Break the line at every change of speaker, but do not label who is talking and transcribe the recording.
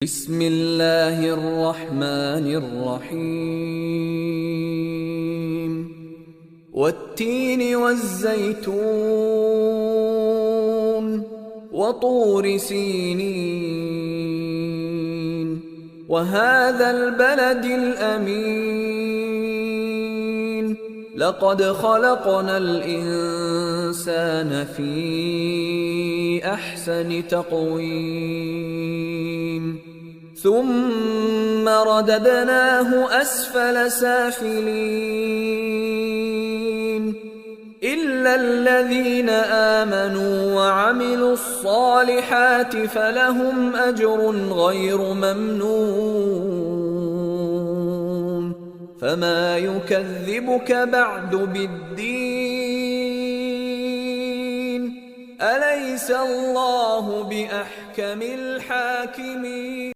بسم الله الرحمن الرحيم والتين والزيتون وطور سينين وهذا البلد الأمين لقد خلقنا الإنسان في أحسن تقويم ثم رددناه أسفل سافلين إلا الذين آمنوا وعملوا الصالحات فلهم أجر غير ممنون فما يكذبك بعد بالدين أليس الله بأحكم الحاكمين.